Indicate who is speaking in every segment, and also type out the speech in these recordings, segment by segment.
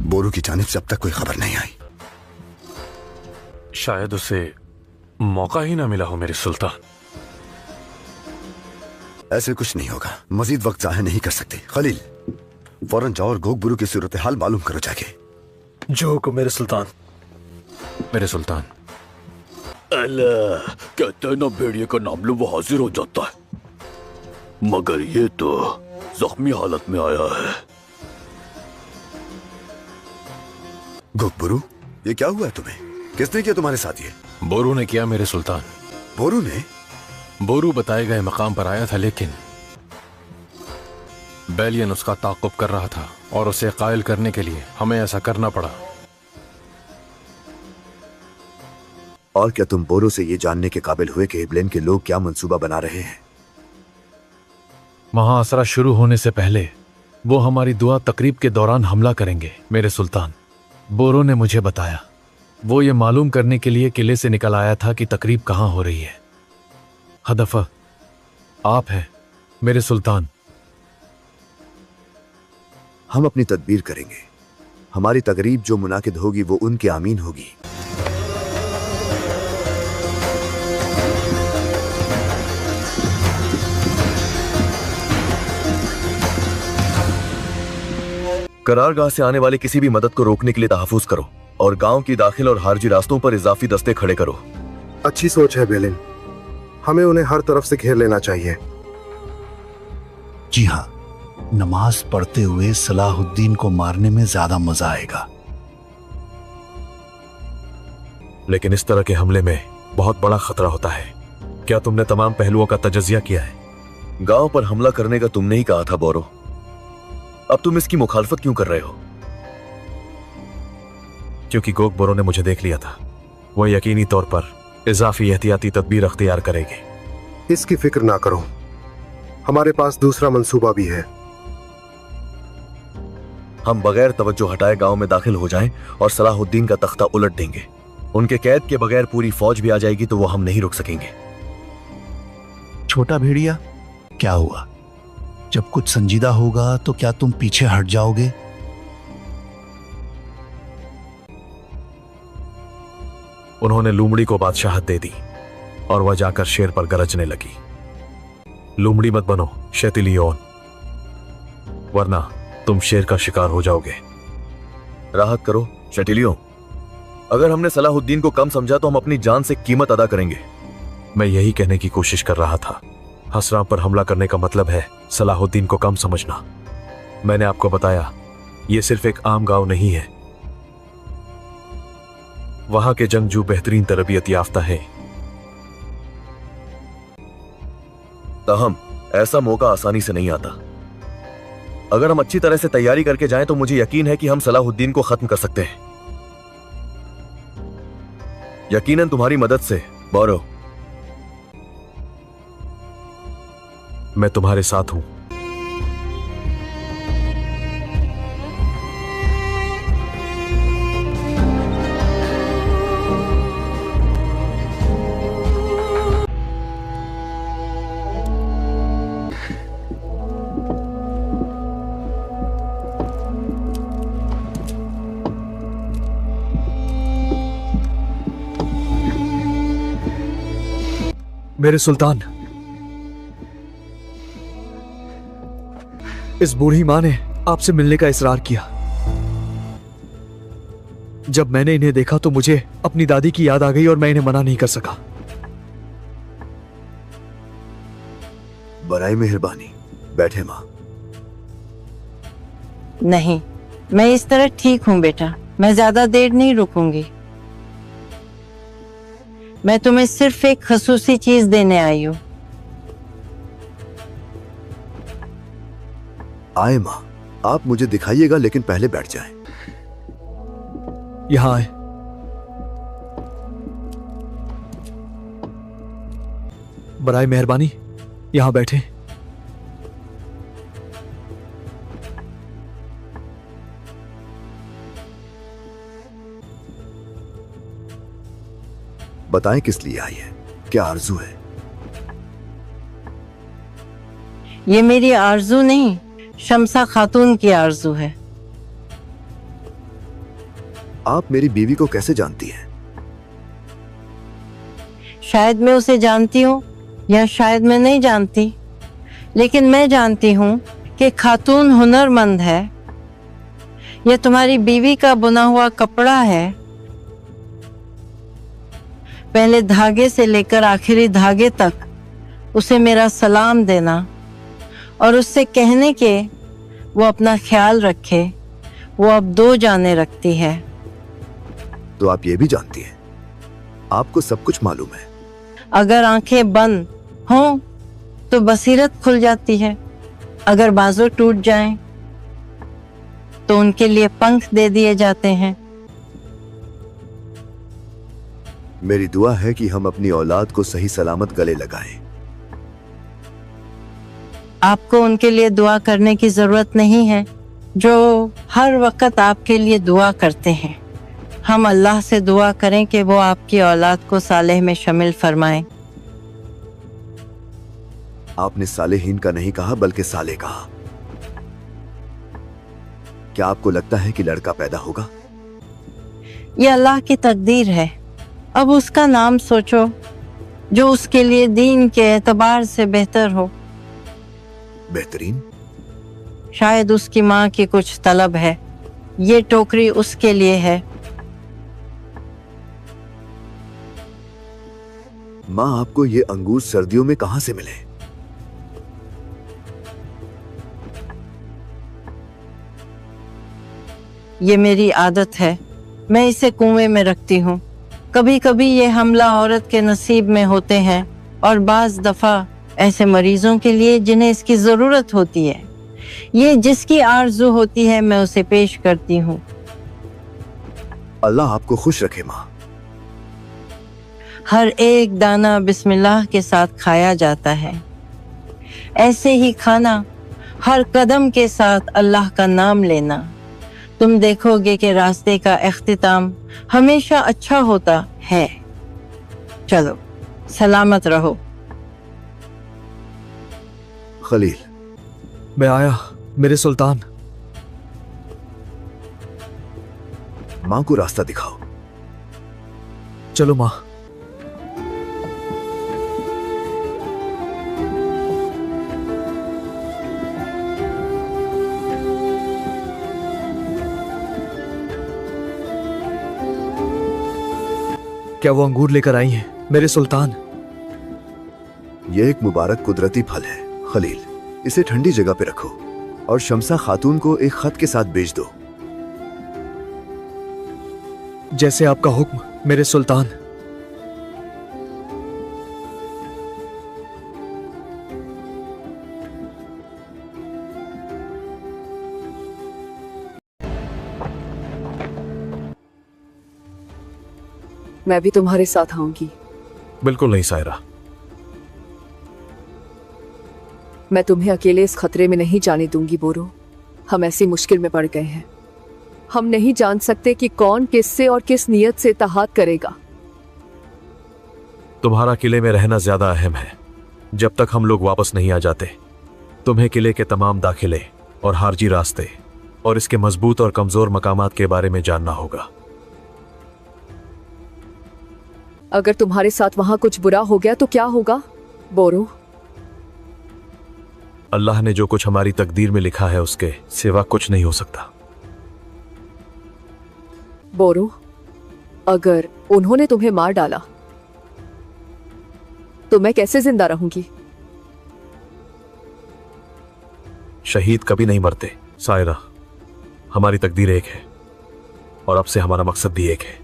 Speaker 1: बोरू की जानिब से अब तक कोई खबर नहीं आई।
Speaker 2: शायद उसे मौका ही ना मिला हो मेरे सुल्तान।
Speaker 1: ऐसे कुछ नहीं होगा, मजीद वक्त जाहिर नहीं कर सकते। खलील, फौरन जाओ और गोगबुरु की सूरत हाल मालूम करो जाके।
Speaker 3: जो हुक्म मेरे सुल्तान।
Speaker 2: मेरे सुल्तान।
Speaker 4: अल्लाह, कहते हैं ना भेड़िए का नाम लो वो हाजिर हो जाता है, मगर ये तो जख्मी हालत में आया है।
Speaker 1: गोगबुरु, ये क्या हुआ है तुम्हें? किसने किया तुम्हारे साथ ये?
Speaker 2: बोरू ने किया मेरे सुल्तान।
Speaker 1: बोरू ने?
Speaker 2: बोरू बताए गए मकाम पर आया था, लेकिन बेलियन उसका ताक़ुब कर रहा था और उसे कायल करने के लिए हमें ऐसा करना पड़ा।
Speaker 1: और क्या तुम बोरू से ये जानने के काबिल हुए कि इब्लेन के लोग क्या मंसूबा बना रहे हैं?
Speaker 3: महाअसरा शुरू होने से पहले वो हमारी दुआ तकरीब के दौरान हमला करेंगे मेरे सुल्तान। बोरो ने मुझे बताया। वो ये मालूम करने के लिए किले से निकल आया था कि तकरीब कहां हो रही है। हदफ आप हैं मेरे सुल्तान।
Speaker 1: हम अपनी तदबीर करेंगे। हमारी तकरीब जो मुनाकिद होगी वो उनके आमीन होगी।
Speaker 5: करारगाह से आने वाले किसी भी मदद को रोकने के लिए तहफ़्फ़ुज़ करो और गांव की दाखिल और खारजी रास्तों पर इजाफी दस्ते खड़े करो।
Speaker 6: अच्छी सोच है बेलिन, हमें उन्हें हर तरफ से घेर लेना चाहिए।
Speaker 7: जी हाँ, नमाज पढ़ते हुए सलाहुद्दीन को मारने में ज्यादा मजा आएगा।
Speaker 3: लेकिन इस तरह के हमले में बहुत बड़ा खतरा होता है। क्या तुमने तमाम पहलुओं का तजज़िया किया है?
Speaker 5: गांव पर हमला करने का तुमने ही कहा था बोरो, अब तुम इसकी मुखालफत क्यों कर रहे हो?
Speaker 3: क्योंकि गोगबुरु ने मुझे देख लिया था। वह यकीनी तौर पर इजाफी एहतियाती तदबीर अख्तियार करेंगे।
Speaker 6: इसकी फिक्र ना करो, हमारे पास दूसरा मंसूबा भी है।
Speaker 5: हम बगैर तवज्जो हटाए गांव में दाखिल हो जाएं और सलाहुद्दीन का तख्ता उलट देंगे। उनके कैद के बगैर पूरी फौज भी आ जाएगी तो वो हम नहीं रुक सकेंगे।
Speaker 7: छोटा भेड़िया, क्या हुआ? जब कुछ संजीदा होगा तो क्या तुम पीछे हट जाओगे?
Speaker 3: उन्होंने लूमड़ी को बादशाहत दे दी और वह जाकर शेर पर गरजने लगी। लूमड़ी मत बनो शैतिलियोन, वरना तुम शेर का शिकार हो जाओगे।
Speaker 5: राहत करो शैतिलियोन, अगर हमने सलाहुद्दीन को कम समझा तो हम अपनी जान से कीमत अदा करेंगे।
Speaker 3: मैं यही कहने की कोशिश कर रहा था। हसराम पर हमला करने का मतलब है सलाहुद्दीन को कम समझना। मैंने आपको बताया, यह सिर्फ एक आम गांव नहीं है। वहां के जंगजू बेहतरीन तरबियत याफ्ता है।
Speaker 5: ताहम ऐसा मौका आसानी से नहीं आता। अगर हम अच्छी तरह से तैयारी करके जाएं तो मुझे यकीन है कि हम सलाहुद्दीन को खत्म कर सकते हैं, यकीनन तुम्हारी मदद से बोरो।
Speaker 3: मैं तुम्हारे साथ हूं।
Speaker 8: मेरे सुल्तान, इस बूढ़ी मां ने आपसे मिलने का इसरार किया। जब मैंने इन्हें देखा तो मुझे अपनी दादी की याद आ गई और मैं इन्हें मना नहीं कर सका।
Speaker 1: बराए मेहरबानी, बैठे मां।
Speaker 9: नहीं, मैं इस तरह ठीक हूं बेटा, मैं ज्यादा देर नहीं रुकूंगी। मैं तुम्हें सिर्फ एक खसूसी चीज देने आई हूं।
Speaker 1: आए मां, आप मुझे दिखाइएगा, लेकिन पहले बैठ जाएं।
Speaker 8: यहां आए। बराए मेहरबानी यहां बैठे।
Speaker 1: बताएं किस लिए आई है, क्या आरजू है?
Speaker 9: ये मेरी आरजू नहीं, शम्सा खातून की आरजू है।
Speaker 1: आप मेरी बीवी को कैसे जानती हैं?
Speaker 9: शायद मैं उसे जानती हूँ या शायद मैं नहीं जानती, लेकिन मैं जानती हूँ कि खातून हुनरमंद है। यह तुम्हारी बीवी का बुना हुआ कपड़ा है। पहले धागे से लेकर आखिरी धागे तक उसे मेरा सलाम देना और उससे कहने के वो अपना ख्याल रखे। वो अब 2 जाने रखती है।
Speaker 1: तो आप ये भी जानती हैं? आपको सब कुछ मालूम है।
Speaker 9: अगर आंखें बंद हों तो बसीरत खुल जाती है। अगर बाजू टूट जाएं तो उनके लिए पंख दे दिए जाते हैं।
Speaker 1: मेरी दुआ है कि हम अपनी औलाद को सही सलामत गले लगाएं।
Speaker 9: आपको उनके लिए दुआ करने की जरूरत नहीं है, जो हर वक्त आपके लिए दुआ करते हैं। हम अल्लाह से दुआ करें कि वो आपकी औलाद को सालेह में शामिल फरमाएं।
Speaker 1: आपने सालेहीन का नहीं कहा बल्कि साले कहा। क्या आपको लगता है कि लड़का पैदा होगा?
Speaker 9: ये अल्लाह की तकदीर है। अब उसका नाम सोचो जो उसके लिए दीन के एतबार से बेहतर हो।
Speaker 1: बेहतरीन?
Speaker 9: शायद उसकी माँ की कुछ तलब है। ये टोकरी उसके लिए है।
Speaker 1: माँ, आपको ये अंगूर सर्दियों में कहां से मिले?
Speaker 9: ये मेरी आदत है। मैं इसे कुएं में रखती हूँ। कभी कभी ये हमला औरत के नसीब में होते हैं और बाज दफा ऐसे मरीजों के लिए जिन्हें इसकी जरूरत होती है। ये जिसकी आरज़ू होती है मैं उसे पेश करती हूँ।
Speaker 1: अल्लाह आपको खुश रखे माँ।
Speaker 9: हर एक दाना बिस्मिल्लाह के साथ खाया जाता है। ऐसे ही खाना, हर कदम के साथ अल्लाह का नाम लेना। तुम देखोगे कि रास्ते का इख्तिताम हमेशा अच्छा होता है। चलो, सलामत रहो।
Speaker 1: खलील,
Speaker 8: मैं आया मेरे सुल्तान।
Speaker 1: माँ को रास्ता दिखाओ।
Speaker 8: चलो माँ। क्या वो अंगूर लेकर आई हैं मेरे सुल्तान?
Speaker 1: यह एक मुबारक कुदरती फल है खलील। इसे ठंडी जगह पे रखो और शमसा खातून को एक खत के साथ भेज दो।
Speaker 8: जैसे आपका हुक्म मेरे सुल्तान।
Speaker 10: मैं भी तुम्हारे साथ आऊंगी।
Speaker 3: बिल्कुल नहीं सायरा।
Speaker 10: मैं तुम्हें अकेले इस खतरे में नहीं जाने दूंगी बोरो। हम ऐसी मुश्किल में पड़ गए हैं। हम नहीं जान सकते कि कौन किससे और किस नियत से इत्तेहाद करेगा।
Speaker 3: तुम्हारा किले में रहना ज्यादा अहम है। जब तक हम लोग वापस नहीं आ जाते, तुम्हें किले के तमाम दाखिले और हारजी रास्ते और इसके मजबूत और कमजोर मकामात के बारे में जानना होगा।
Speaker 10: अगर तुम्हारे साथ वहां कुछ बुरा हो गया तो क्या होगा बोरो?
Speaker 3: अल्लाह ने जो कुछ हमारी तकदीर में लिखा है उसके सिवा कुछ नहीं हो सकता।
Speaker 10: बोरो, अगर उन्होंने तुम्हें मार डाला तो मैं कैसे जिंदा रहूंगी?
Speaker 3: शहीद कभी नहीं मरते सायरा। हमारी तकदीर एक है और अब से हमारा मकसद भी एक है।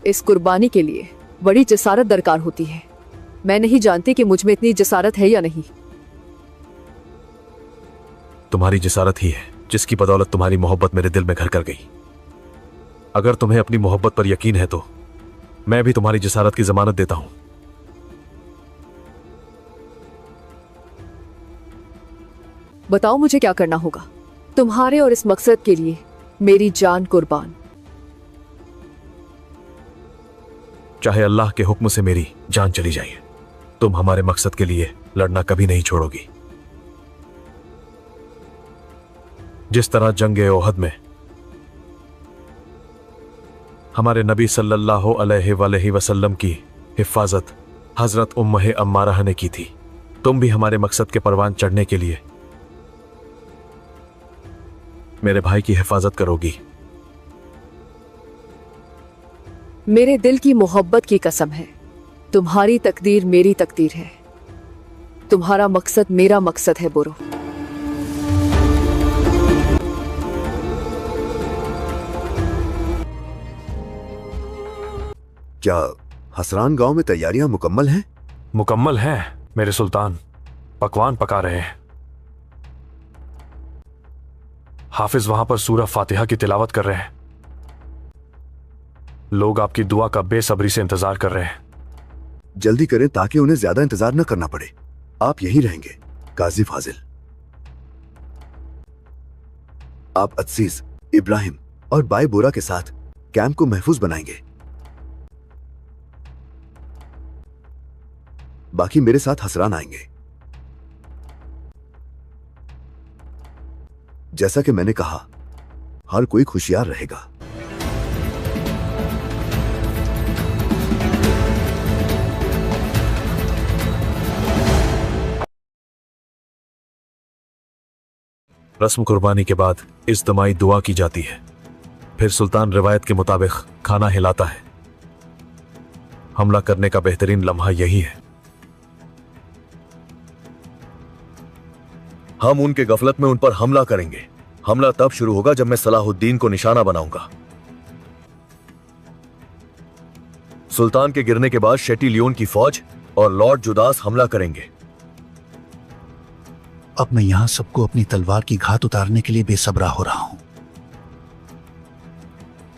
Speaker 10: इस कुर्बानी के लिए बड़ी जसारत दरकार होती है। मैं नहीं जानती कि मुझ में इतनी जसारत है या नहीं।
Speaker 3: तुम्हारी जसारत ही है जिसकी बदौलत तुम्हारी मोहब्बत मेरे दिल में घर कर गई। अगर तुम्हें अपनी मोहब्बत पर यकीन है तो मैं भी तुम्हारी जसारत की जमानत देता हूं।
Speaker 10: बताओ मुझे क्या करना होगा तुम्हारे और इस मकसद के लिए। मेरी जान कुर्बान।
Speaker 3: चाहे अल्लाह के हुक्म से मेरी जान चली जाए, तुम हमारे मकसद के लिए लड़ना कभी नहीं छोड़ोगी। जिस तरह जंग ओहद में हमारे नबी सल्लल्लाहु अलैहि वसल्लम की हिफाजत हजरत उम्मे अम्मारा ने की थी। तुम भी हमारे मकसद के परवान चढ़ने के लिए मेरे भाई की हिफाजत करोगी।
Speaker 10: मेरे दिल की मोहब्बत की कसम है, तुम्हारी तकदीर मेरी तकदीर है, तुम्हारा मकसद मेरा मकसद है बोरो।
Speaker 1: क्या हसरान गांव में तैयारियां मुकम्मल हैं?
Speaker 3: मुकम्मल है मेरे सुल्तान, पकवान पका रहे हैं। हाफिज वहां पर सूरह फातिहा की तिलावत कर रहे हैं। लोग आपकी दुआ का बेसब्री से इंतजार कर रहे हैं।
Speaker 1: जल्दी करें ताकि उन्हें ज्यादा इंतजार न करना पड़े। आप यहीं रहेंगे काजी फाजिल। आप अजीज, इब्राहिम और बाई बोरा के साथ कैंप को महफूज बनाएंगे। बाकी मेरे साथ हसरान आएंगे। जैसा कि मैंने कहा, हर कोई खुशियार रहेगा।
Speaker 3: रस्म कुर्बानी के बाद इज्तिमाई दुआ की जाती है। फिर सुल्तान रिवायत के मुताबिक खाना हिलाता है। हमला करने का बेहतरीन लम्हा यही है।
Speaker 5: हम उनके गफलत में उन पर हमला करेंगे। हमला तब शुरू होगा जब मैं सलाहुद्दीन को निशाना बनाऊंगा। सुल्तान के गिरने के बाद शेटी लियोन की फौज और लॉर्ड जुदास हमला करेंगे।
Speaker 7: अब मैं यहां सबको अपनी तलवार की घात उतारने के लिए बेसब्रा हो रहा हूं।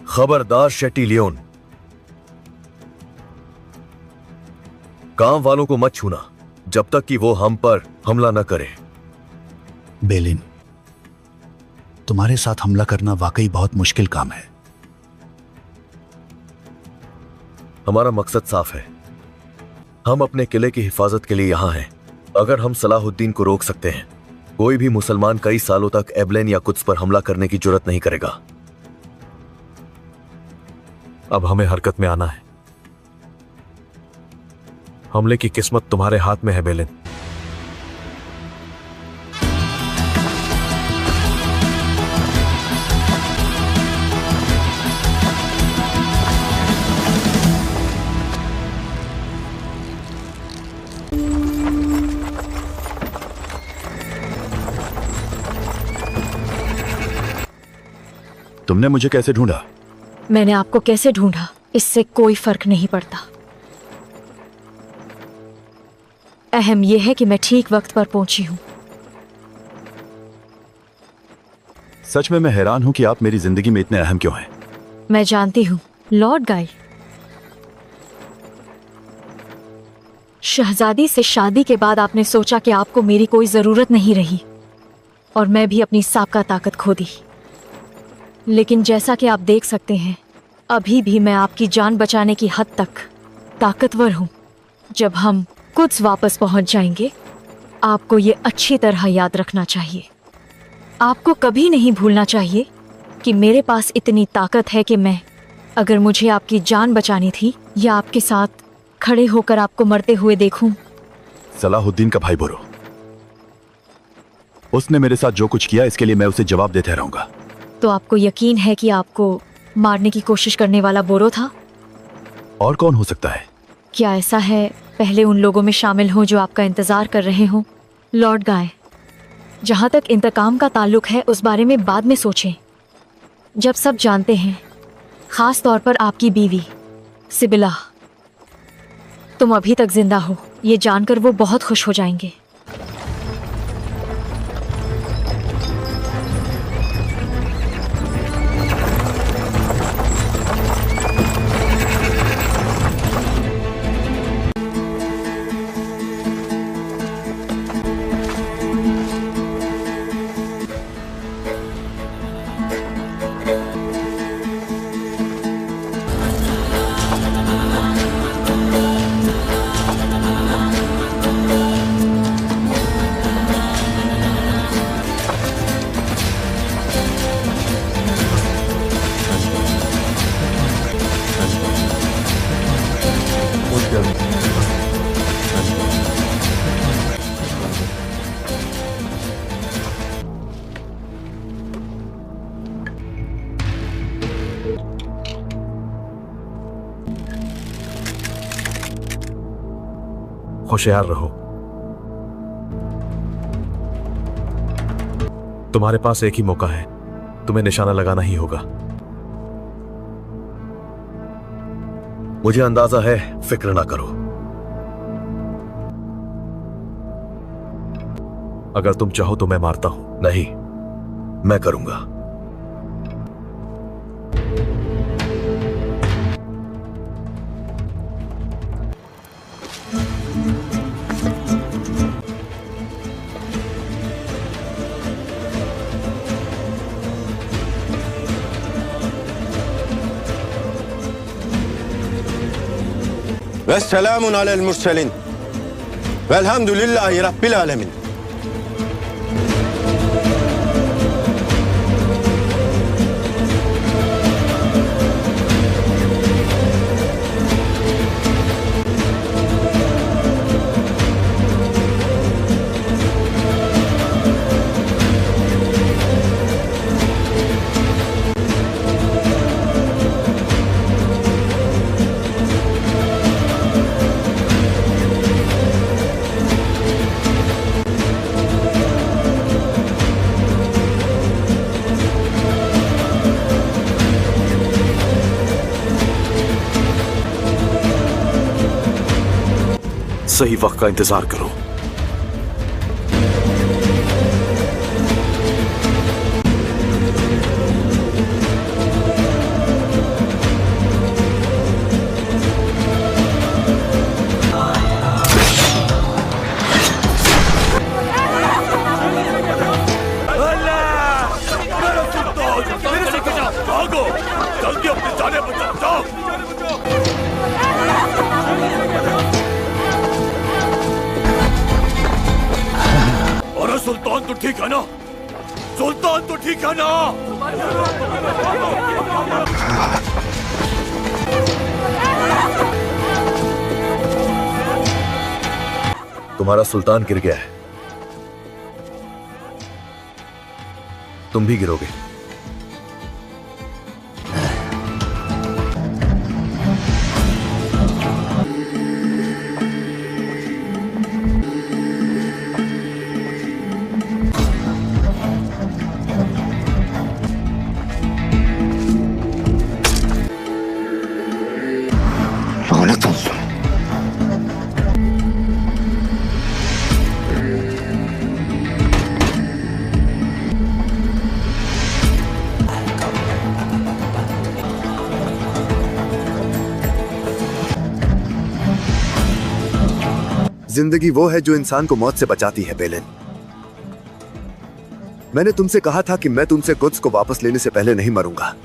Speaker 5: खबरदार शेटी लियोन, गांव वालों को मत छूना जब तक कि वो हम पर हमला न करे।
Speaker 7: बेलिन, तुम्हारे साथ हमला करना वाकई बहुत मुश्किल काम है।
Speaker 5: हमारा मकसद साफ है। हम अपने किले की हिफाजत के लिए यहां हैं। अगर हम सलाहुद्दीन को रोक सकते हैं, कोई भी मुसलमान कई सालों तक एबलेन या कुद्स पर हमला करने की जुर्रत नहीं करेगा।
Speaker 3: अब हमें हरकत में आना है। हमले की किस्मत तुम्हारे हाथ में है बेलिन।
Speaker 11: तुमने मुझे कैसे ढूंढा?
Speaker 12: मैंने आपको कैसे ढूंढा इससे कोई फर्क नहीं पड़ता। अहम यह है कि मैं ठीक वक्त पर पहुंची हूं।
Speaker 11: सच में मैं हैरान हूं कि आप मेरी जिंदगी में इतने अहम क्यों हैं।
Speaker 12: मैं जानती हूं लॉर्ड गाय, शहजादी से शादी के बाद आपने सोचा कि आपको मेरी कोई जरूरत नहीं रही और मैं भी अपनी साबका ताकत खो दी। लेकिन जैसा कि आप देख सकते हैं, अभी भी मैं आपकी जान बचाने की हद तक ताकतवर हूं। जब हम कुछ वापस पहुंच जाएंगे, आपको ये अच्छी तरह याद रखना चाहिए। आपको कभी नहीं भूलना चाहिए कि मेरे पास इतनी ताकत है कि मैं, अगर मुझे आपकी जान बचानी थी या आपके साथ खड़े होकर आपको मरते हुए देखूं।
Speaker 11: सलाहुद्दीन का भाई बोरो, उसने मेरे साथ जो कुछ किया इसके लिए मैं उसे जवाब देते रहूंगा।
Speaker 12: तो आपको यकीन है कि आपको मारने की कोशिश करने वाला बोरो था?
Speaker 11: और कौन हो सकता है?
Speaker 12: क्या ऐसा है पहले उन लोगों में शामिल हो जो आपका इंतजार कर रहे हो? लॉर्ड गाय, जहां तक इंतकाम का ताल्लुक है उस बारे में बाद में सोचें, जब सब जानते हैं, खास तौर पर आपकी बीवी सिबिला। तुम अभी तक जिंदा हो ये जानकर वो बहुत खुश हो जाएंगे।
Speaker 3: होशियार रहो। तुम्हारे पास एक ही मौका है, तुम्हें निशाना लगाना ही होगा।
Speaker 5: मुझे अंदाजा है, फिक्र ना करो।
Speaker 3: अगर तुम चाहो तो मैं मारता हूं।
Speaker 5: नहीं, मैं करूंगा।
Speaker 13: वस्सलामुन अलल मुरसलीन वल्हम्दुलिल्लाहि रब्बिल आलमीन।
Speaker 3: सही वक्त का इंतजार करो।
Speaker 4: जल्दी अपनी जाने बचाओ। अरे सुल्तान तो ठीक है ना? सुल्तान तो ठीक है ना?
Speaker 5: तुम्हारा सुल्तान गिर गया है, तुम भी गिरोगे।
Speaker 1: जिंदगी वो है जो इंसान को मौत से बचाती है बेलिन। मैंने तुमसे कहा था कि मैं तुमसे कुद्स को वापस लेने से पहले नहीं मरूंगा।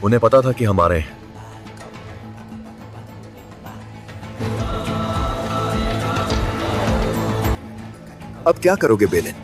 Speaker 5: उन्हें पता था कि हम आ रहे हैं।
Speaker 1: अब क्या करोगे बेलिन?